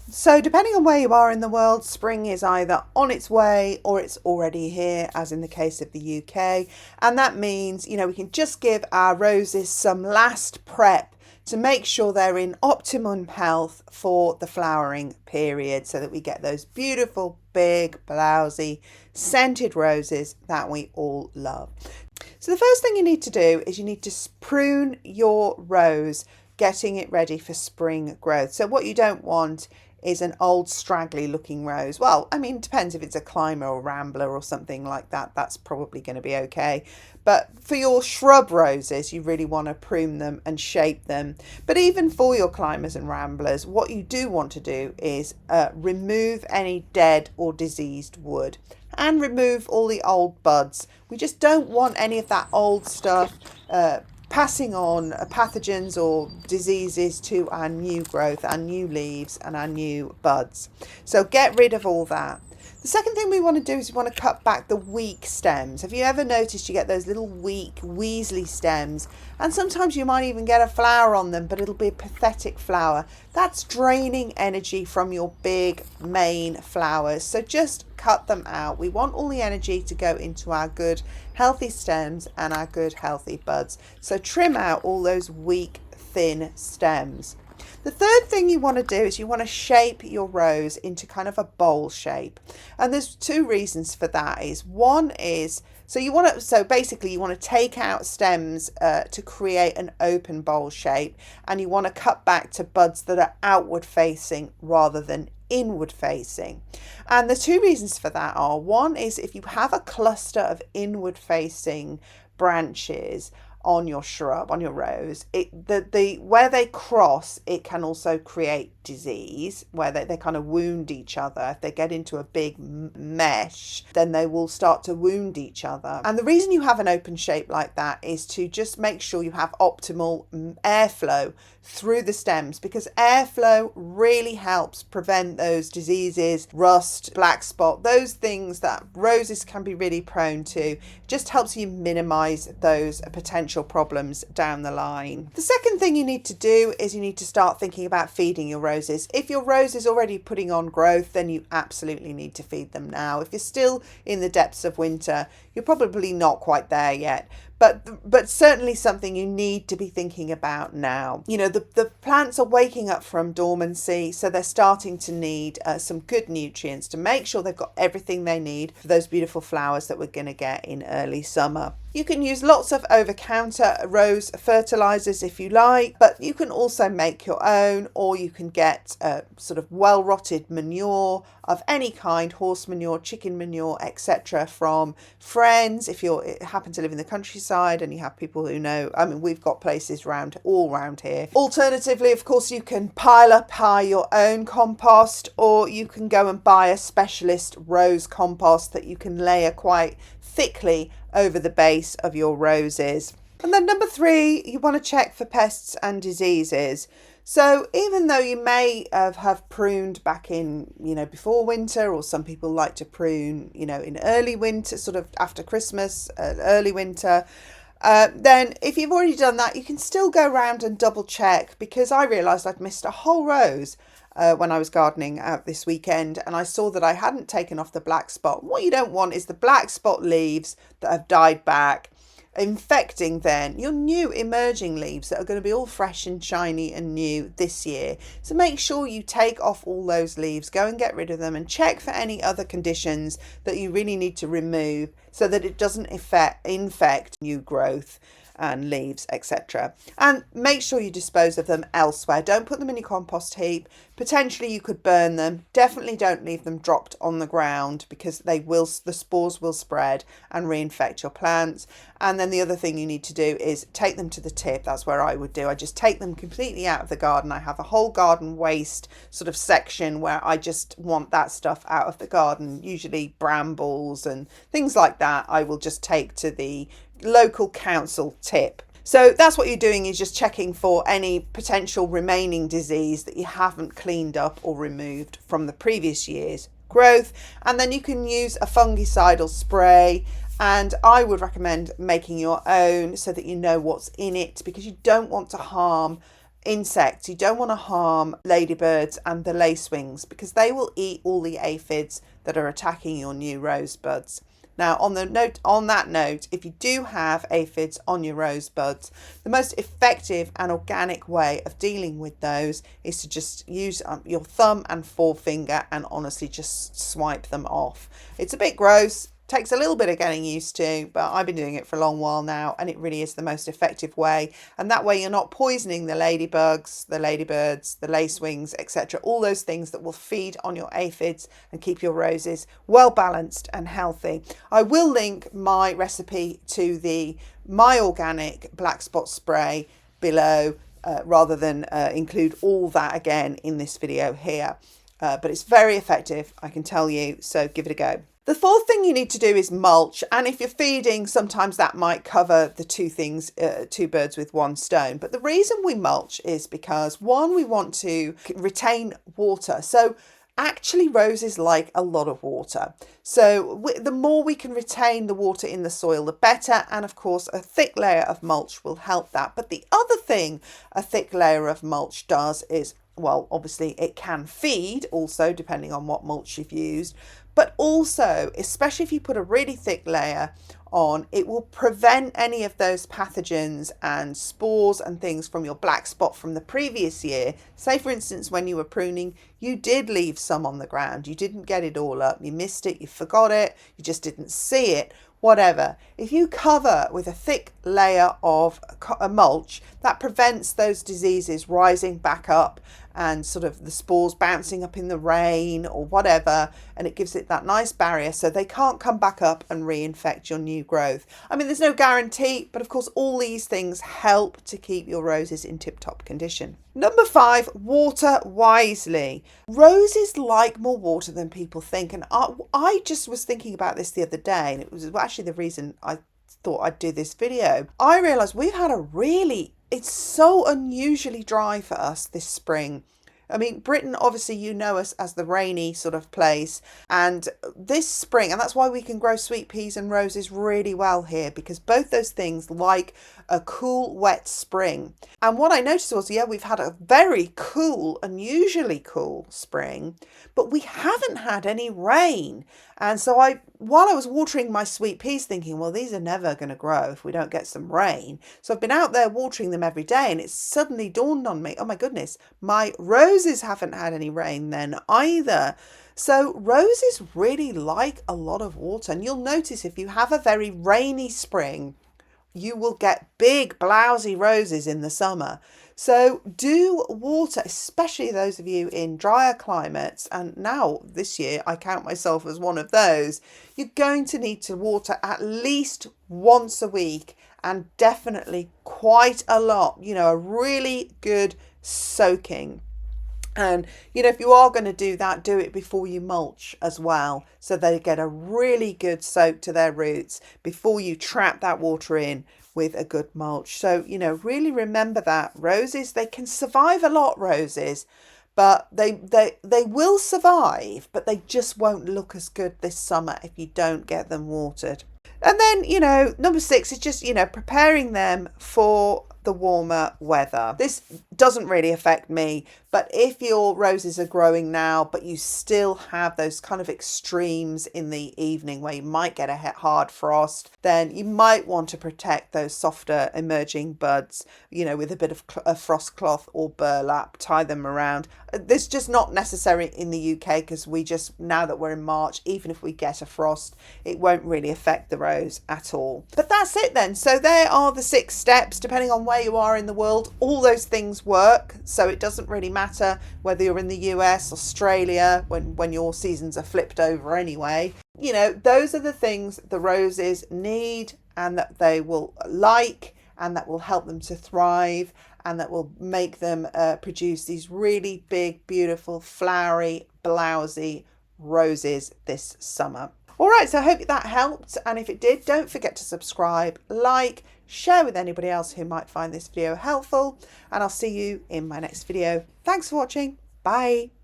So, depending on where you are in the world, spring is either on its way or it's already here, as in the case of the UK. And that means, we can just give our roses some last prep to make sure they're in optimum health for the flowering period so that we get those beautiful, big, blousy, scented roses that we all love. So, the first thing you need to do is you need to prune your rose, getting it ready for spring growth. So, what you don't want is an old straggly looking rose. Well, I mean, it depends if it's a climber or rambler or something like that. That's probably going to be okay. But for your shrub roses, you really want to prune them and shape them. But even for your climbers and ramblers, what you do want to do is remove any dead or diseased wood and remove all the old buds. We just don't want any of that old stuff passing on pathogens or diseases to our new growth, our new leaves and our new buds. So get rid of all that. The second thing we want to do is we want to cut back the weak stems. Have you ever noticed you get those little weak, weaselly stems? And sometimes you might even get a flower on them, but it'll be a pathetic flower. That's draining energy from your big main flowers. So just cut them out. We want all the energy to go into our good, healthy stems and our good, healthy buds. So trim out all those weak, thin stems. The third thing you want to do is you want to shape your rose into kind of a bowl shape. And there's two reasons for that. One is so basically you want to take out stems to create an open bowl shape, and you want to cut back to buds that are outward facing rather than inward facing. And the two reasons for that are, one is if you have a cluster of inward facing branches on your shrub, on your rose, where they cross, it can also create disease, where they kind of wound each other. If they get into a big mesh, then they will start to wound each other. And the reason you have an open shape like that is to just make sure you have optimal airflow through the stems, because airflow really helps prevent those diseases, rust, black spot, those things that roses can be really prone to. Just helps you minimize those potential problems down the line. The second thing you need to do is you need to start thinking about feeding your roses. If your rose is already putting on growth, then you absolutely need to feed them now. If you're still in the depths of winter, you're probably not quite there yet. But certainly something you need to be thinking about now. The plants are waking up from dormancy, so they're starting to need some good nutrients to make sure they've got everything they need for those beautiful flowers that we're going to get in early summer. You can use lots of over-the-counter rose fertilizers if you like, but you can also make your own, or you can get sort of well-rotted manure of any kind, horse manure, chicken manure, etc., from friends. If you happen to live in the countryside and you have people who know, I mean, we've got places all around here. Alternatively, of course, you can pile up your own compost, or you can go and buy a specialist rose compost that you can layer quite thickly over the base of your roses. And then number 3, you want to check for pests and diseases. So even though you may have pruned back in, before winter, or some people like to prune, in early winter, sort of after Christmas, early winter, then if you've already done that, you can still go around and double check, because I realised I'd missed a whole rose when I was gardening out this weekend, and I saw that I hadn't taken off the black spot. What you don't want is the black spot leaves that have died back infecting then your new emerging leaves that are going to be all fresh and shiny and new this year. So make sure you take off all those leaves, go and get rid of them, and check for any other conditions that you really need to remove so that it doesn't infect new growth and leaves, etc. And make sure you dispose of them elsewhere. Don't put them in your compost heap. Potentially you could burn them. Definitely don't leave them dropped on the ground, because the spores will spread and reinfect your plants. And then the other thing you need to do is take them to the tip. That's where I would do. I just take them completely out of the garden. I have a whole garden waste sort of section where I just want that stuff out of the garden, usually brambles and things like that. I will just take to the local council tip. So that's what you're doing, is just checking for any potential remaining disease that you haven't cleaned up or removed from the previous year's growth. And then you can use a fungicidal spray, and I would recommend making your own so that you know what's in it, because you don't want to harm insects. You don't want to harm ladybirds and the lacewings because they will eat all the aphids that are attacking your new rosebuds. Now, on that note, if you do have aphids on your rosebuds, the most effective and organic way of dealing with those is to just use your thumb and forefinger and honestly just swipe them off. It's a bit gross. Takes a little bit of getting used to, but I've been doing it for a long while now, and it really is the most effective way. And that way you're not poisoning the ladybugs, the ladybirds, the lacewings, etc. All those things that will feed on your aphids and keep your roses well balanced and healthy. I will link my recipe to the My Organic Black Spot Spray below, rather than include all that again in this video here. But it's very effective, I can tell you, so give it a go. The fourth thing you need to do is mulch, and if you're feeding, sometimes that might cover the two birds with one stone. But the reason we mulch is because, one, we want to retain water. So actually roses like a lot of water. So the more we can retain the water in the soil, the better. And of course, a thick layer of mulch will help that. But the other thing a thick layer of mulch does is, well, obviously it can feed also, depending on what mulch you've used. But also, especially if you put a really thick layer on, it will prevent any of those pathogens and spores and things from your black spot from the previous year. Say, for instance, when you were pruning, you did leave some on the ground. You didn't get it all up. You missed it. You forgot it. You just didn't see it. Whatever. If you cover with a thick layer of a mulch, that prevents those diseases rising back up and sort of the spores bouncing up in the rain or whatever, and it gives it that nice barrier so they can't come back up and reinfect your new growth. I mean, there's no guarantee, but of course all these things help to keep your roses in tip-top condition. Number 5, water wisely. Roses like more water than people think, and I just was thinking about this the other day, and it was actually the reason I thought I'd do this video. I realised we've had it's so unusually dry for us this spring. I mean, Britain, obviously, you know us as the rainy sort of place. And this spring, and that's why we can grow sweet peas and roses really well here, because both those things like a cool, wet spring. And what I noticed was, yeah, we've had a very cool, unusually cool spring, but we haven't had any rain. And so while I was watering my sweet peas thinking, well, these are never going to grow if we don't get some rain. So I've been out there watering them every day, and it's suddenly dawned on me, oh my goodness, my roses haven't had any rain then either. So roses really like a lot of water. And you'll notice if you have a very rainy spring, you will get big, blousy roses in the summer. So do water, especially those of you in drier climates. And now this year, I count myself as one of those. You're going to need to water at least once a week, and definitely quite a lot, a really good soaking. And, if you are going to do that, do it before you mulch as well, so they get a really good soak to their roots before you trap that water in with a good mulch. So, really remember that. Roses, they can survive a lot, roses, but they will survive, but they just won't look as good this summer if you don't get them watered. And then, number 6 is just, preparing them for the warmer weather. This doesn't really affect me, but if your roses are growing now, but you still have those kind of extremes in the evening where you might get a hard frost, then you might want to protect those softer emerging buds, with a bit of a frost cloth or burlap, tie them around. This is just not necessary in the UK because now that we're in March, even if we get a frost, it won't really affect the rose at all. But that's it then. So there are the 6 steps, depending on where you are in the world. All those things work, so it doesn't really matter whether you're in the US, Australia, when your seasons are flipped over anyway. Those are the things the roses need and that they will like, and that will help them to thrive, and that will make them produce these really big, beautiful, flowery, blousy roses this summer. All right, so I hope that helped. And if it did, don't forget to subscribe, like, share with anybody else who might find this video helpful. And I'll see you in my next video. Thanks for watching. Bye.